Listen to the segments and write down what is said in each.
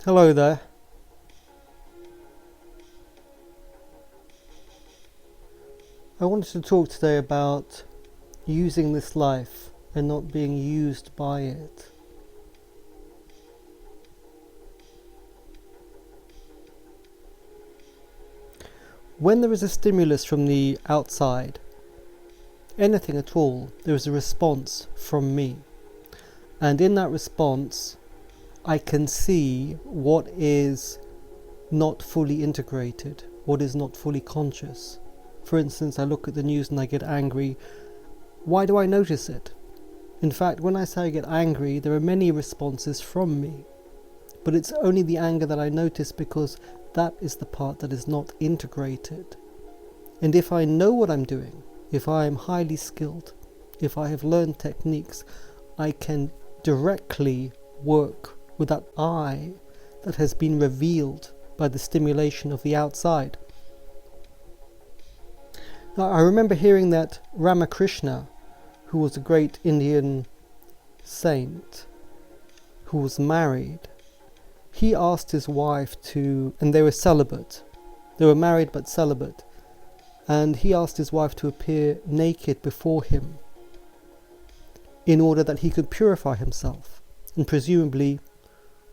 Hello there. I wanted to talk today about using this life and not being used by it. When there is a stimulus from the outside, anything at all, there is a response from me. And in that response, I can see what is not fully integrated, what is not fully conscious. For instance, I look at the news and I get angry. Why do I notice it? In fact, when I say I get angry, there are many responses from me. But it's only the anger that I notice because that is the part that is not integrated. And if I know what I'm doing, if I am highly skilled, if I have learned techniques, I can directly work with that I that has been revealed by the stimulation of the outside. Now, I remember hearing that Ramakrishna, who was a great Indian saint, who was married, he asked his wife to, and they were celibate, they were married but celibate, and he asked his wife to appear naked before him in order that he could purify himself. And presumably,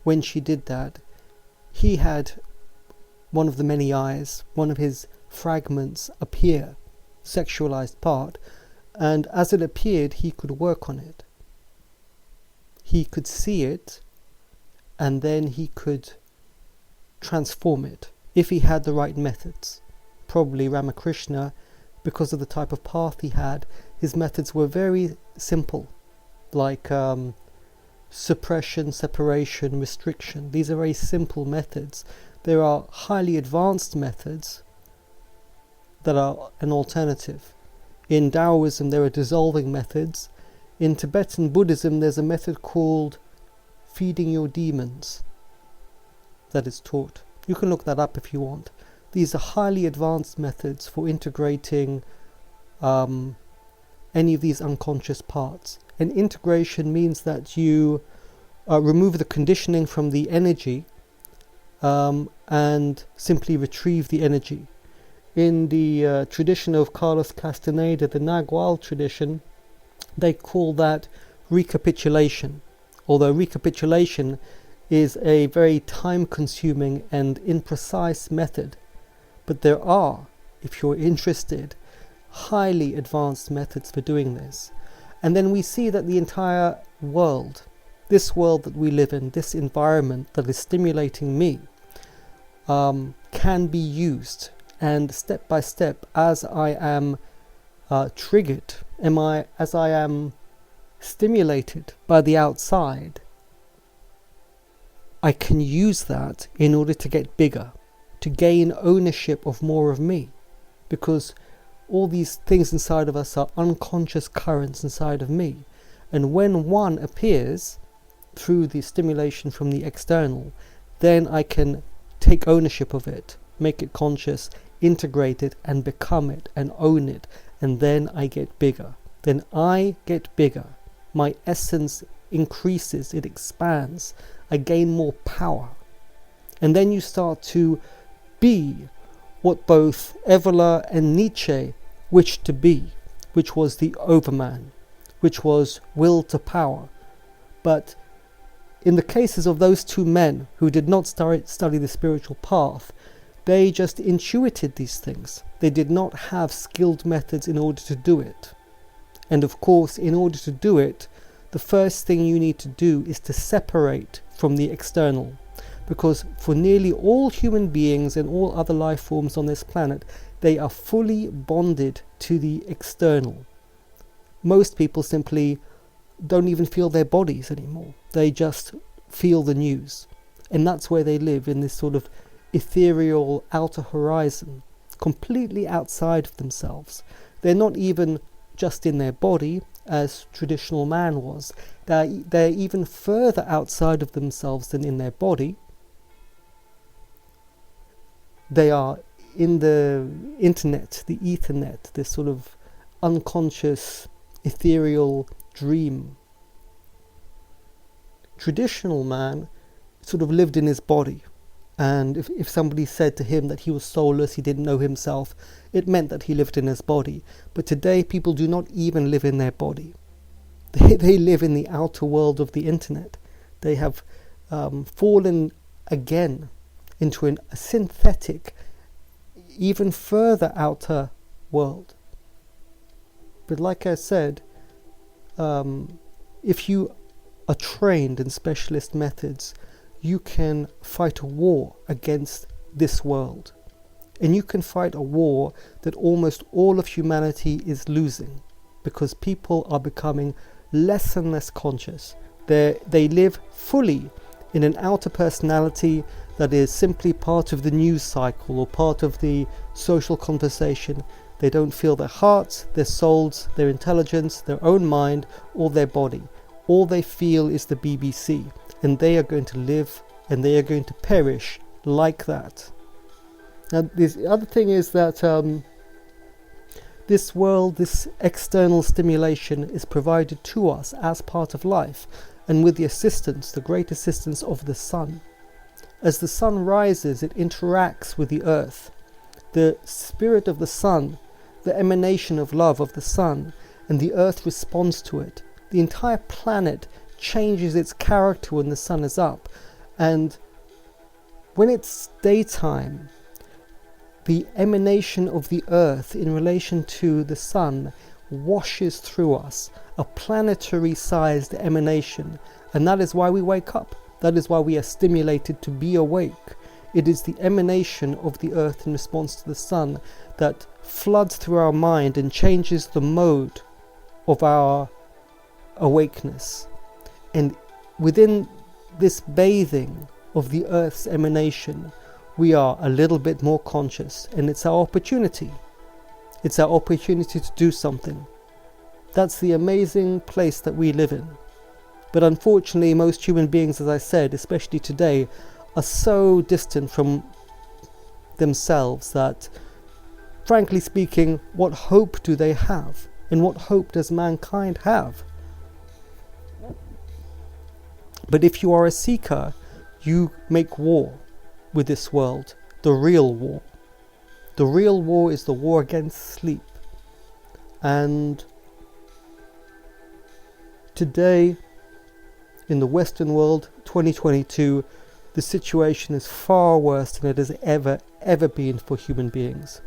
when she did that, he had one of the many eyes, one of his fragments appear, sexualized part, and as it appeared, he could work on it. He could see it, and then he could transform it if he had the right methods. Probably Ramakrishna, because of the type of path he had, his methods were very simple, like suppression, separation, restriction. These are very simple methods. There are highly advanced methods that are an alternative. In Taoism there are dissolving methods. In Tibetan Buddhism there's a method called feeding your demons that is taught. You can look that up if you want. These are highly advanced methods for integrating any of these unconscious parts. And integration means that you remove the conditioning from the energy and simply retrieve the energy. In the tradition of Karl Castenada, the Nagual tradition, they call that recapitulation. Although recapitulation is a very time-consuming and imprecise method. But there are, if you're interested, highly advanced methods for doing this. And then we see that the entire world, this world that we live in, this environment that is stimulating me, can be used. And step by step, as I am triggered, as I am stimulated by the outside, I can use that in order to get bigger, to gain ownership of more of me. Because all these things inside of us are unconscious currents inside of me. And when one appears through the stimulation from the external, then I can take ownership of it, make it conscious, integrate it and become it and own it, and then I get bigger. Then I get bigger. My essence increases, it expands. I gain more power. And then you start to be what both Evola and Nietzsche wished to be, which was the overman, which was will to power. But in the cases of those two men who did not study the spiritual path, they just intuited these things. They did not have skilled methods in order to do it. And of course, in order to do it, the first thing you need to do is to separate from the external. Because for nearly all human beings and all other life forms on this planet, they are fully bonded to the external. Most people simply don't even feel their bodies anymore. They just feel the news. And that's where they live, in this sort of ethereal outer horizon, completely outside of themselves. They're not even just in their body, as traditional man was. They're even further outside of themselves than in their body. They are in the internet, the ethernet, this sort of unconscious, ethereal dream. Traditional man sort of lived in his body. And if somebody said to him that he was soulless, he didn't know himself, it meant that he lived in his body. But today people do not even live in their body. They live in the outer world of the internet. They have fallen again into a synthetic, even further outer world. But like I said, if you are trained in specialist methods, you can fight a war against this world. And you can fight a war that almost all of humanity is losing, because people are becoming less and less conscious. They live fully in an outer personality that is simply part of the news cycle or part of the social conversation. They don't feel their hearts, their souls, their intelligence, their own mind, or their body. All they feel is the BBC, and they are going to live and they are going to perish like that. Now, the other thing is that this world, this external stimulation is provided to us as part of life, and with the assistance, the great assistance of the sun. As the sun rises, it interacts with the earth. The spirit of the sun, the emanation of love of the sun, and the earth responds to it. The entire planet changes its character when the sun is up, and when it's daytime, the emanation of the earth in relation to the sun washes through us, a planetary-sized emanation, and that is why we wake up. That is why we are stimulated to be awake. It is the emanation of the earth in response to the sun that floods through our mind and changes the mode of our awakeness. And within this bathing of the earth's emanation, we are a little bit more conscious, and it's our opportunity. It's our opportunity to do something. That's the amazing place that we live in. But unfortunately, most human beings, as I said, especially today, are so distant from themselves that, frankly speaking, what hope do they have? And what hope does mankind have? But if you are a seeker, you make war with this world, the real war. The real war is the war against sleep. And today, in the Western world, 2022, the situation is far worse than it has ever been for human beings.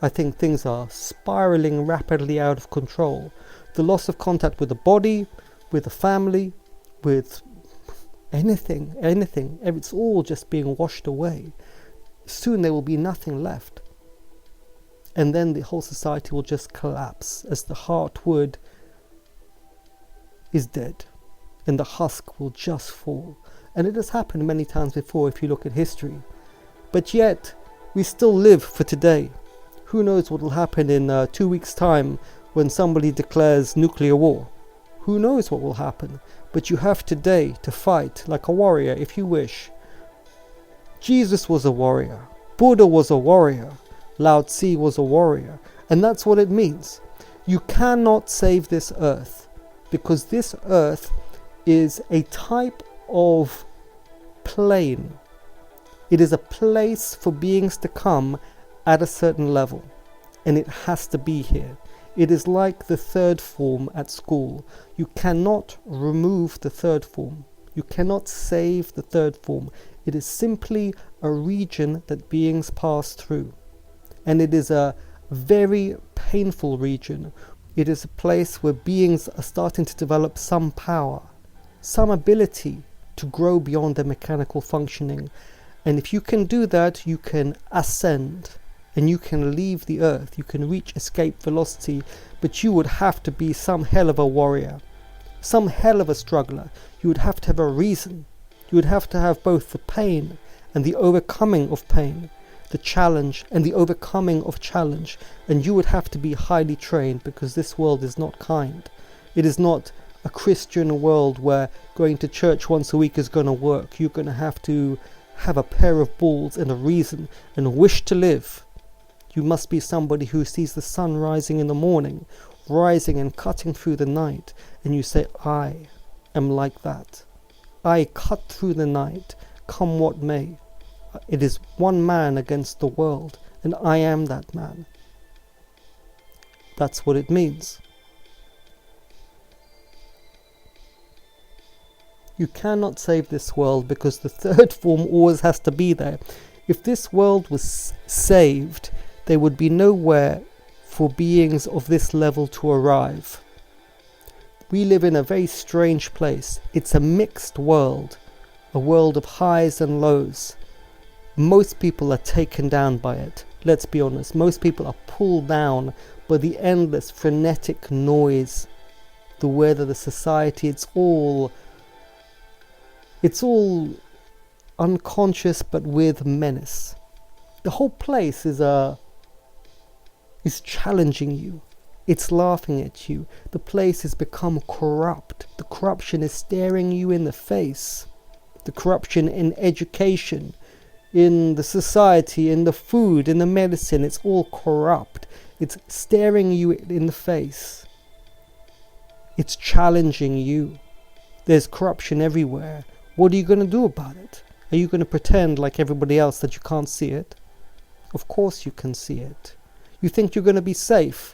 I think things are spiraling rapidly out of control. The loss of contact with the body, with the family, with anything, it's all just being washed away. Soon there will be nothing left. And then the whole society will just collapse as the heartwood is dead and the husk will just fall. And it has happened many times before if you look at history. But yet, we still live for today. Who knows what will happen in 2 weeks' time when somebody declares nuclear war? Who knows what will happen? But you have today to fight like a warrior if you wish. Jesus was a warrior. Buddha was a warrior. Lao Tzu was a warrior. And that's what it means. You cannot save this earth, because this earth is a type of plane. It is a place for beings to come at a certain level, and it has to be here. It is like the third form at school. You cannot remove the third form. You cannot save the third form. It is simply a region that beings pass through. And it is a very painful region. It is a place where beings are starting to develop some power, some ability to grow beyond their mechanical functioning. And if you can do that, you can ascend. And you can leave the earth, you can reach escape velocity, but you would have to be some hell of a warrior, some hell of a struggler. You would have to have a reason. You would have to have both the pain and the overcoming of pain, the challenge and the overcoming of challenge. And you would have to be highly trained, because this world is not kind. It is not a Christian world where going to church once a week is going to work. You're going to have a pair of balls and a reason and wish to live. You must be somebody who sees the sun rising in the morning, rising and cutting through the night, and you say, I am like that. I cut through the night, come what may. It is one man against the world, and I am that man. That's what it means. You cannot save this world because the third form always has to be there. If this world was saved, there would be nowhere for beings of this level to arrive. We live in a very strange place. It's a mixed world, a world of highs and lows. Most people are taken down by it. Let's be honest. Most people are pulled down by the endless frenetic noise, the weather, the society. It's all unconscious but with menace. The whole place is challenging you. It's laughing at you. The place has become corrupt. The corruption is staring you in the face. The corruption in education, in the society, in the food, in the medicine, it's all corrupt. It's staring you in the face. It's challenging you. There's corruption everywhere. What are you going to do about it? Are you going to pretend like everybody else that you can't see it? Of course you can see it. You think you're going to be safe,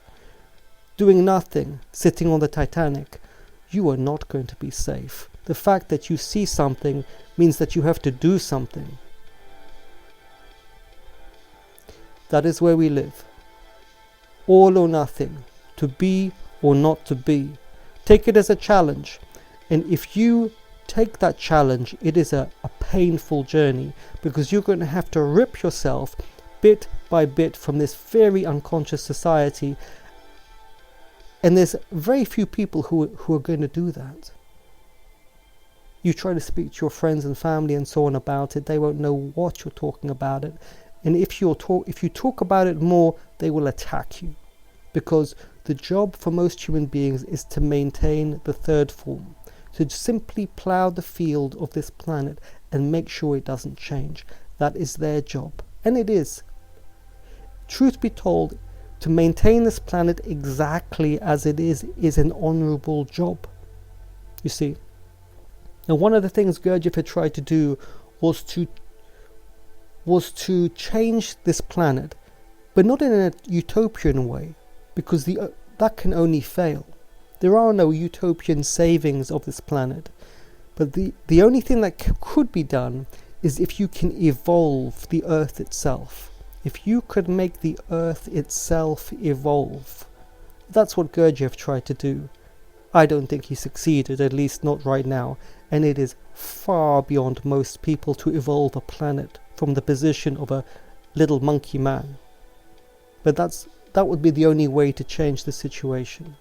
doing nothing, sitting on the Titanic. You are not going to be safe. The fact that you see something means that you have to do something. That is where we live. All or nothing. To be or not to be. Take it as a challenge. And if you take that challenge, it is a painful journey, because you're going to have to rip yourself bit by bit from this very unconscious society. And there's very few people who are going to do that. You try to speak to your friends and family and so on about it, they won't know what you're talking about it. And if you talk about it more, they will attack you. Because the job for most human beings is to maintain the third form. To simply plough the field of this planet and make sure it doesn't change. That is their job. And it is. Truth be told, to maintain this planet exactly as it is an honourable job. You see. Now, one of the things Gurdjieff had tried to do was to change this planet, but not in a utopian way, because that can only fail. There are no utopian savings of this planet. But the only thing that could be done is if you can evolve the Earth itself. If you could make the Earth itself evolve. That's what Gurdjieff tried to do. I don't think he succeeded, at least not right now. And it is far beyond most people to evolve a planet from the position of a little monkey man. But that would be the only way to change the situation.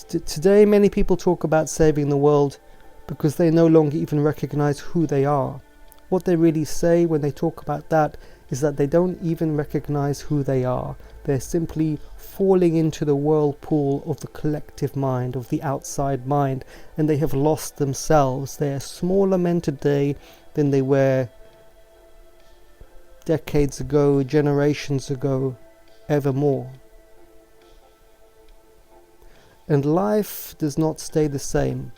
Today many people talk about saving the world because they no longer even recognize who they are. What they really say when they talk about that is that they don't even recognize who they are. They're simply falling into the whirlpool of the collective mind, of the outside mind, and they have lost themselves. They are smaller men today than they were decades ago, generations ago, evermore. And life does not stay the same.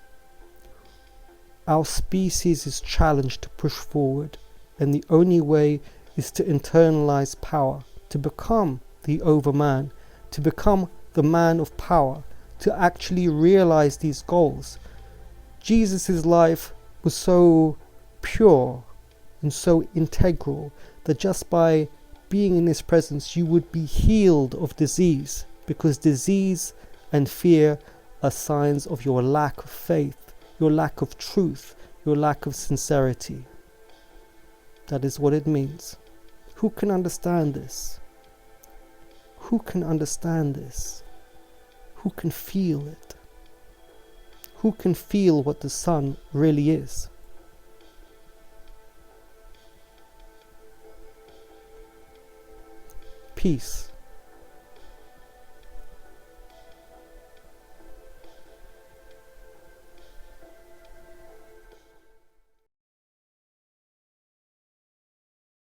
Our species is challenged to push forward, and the only way is to internalize power, to become the overman, to become the man of power, to actually realize these goals. Jesus' life was so pure and so integral that just by being in his presence you would be healed of disease, because disease and fear are signs of your lack of faith, your lack of truth, your lack of sincerity. That is what it means. Who can understand this? Who can understand this? Who can feel it? Who can feel what the sun really is? Peace.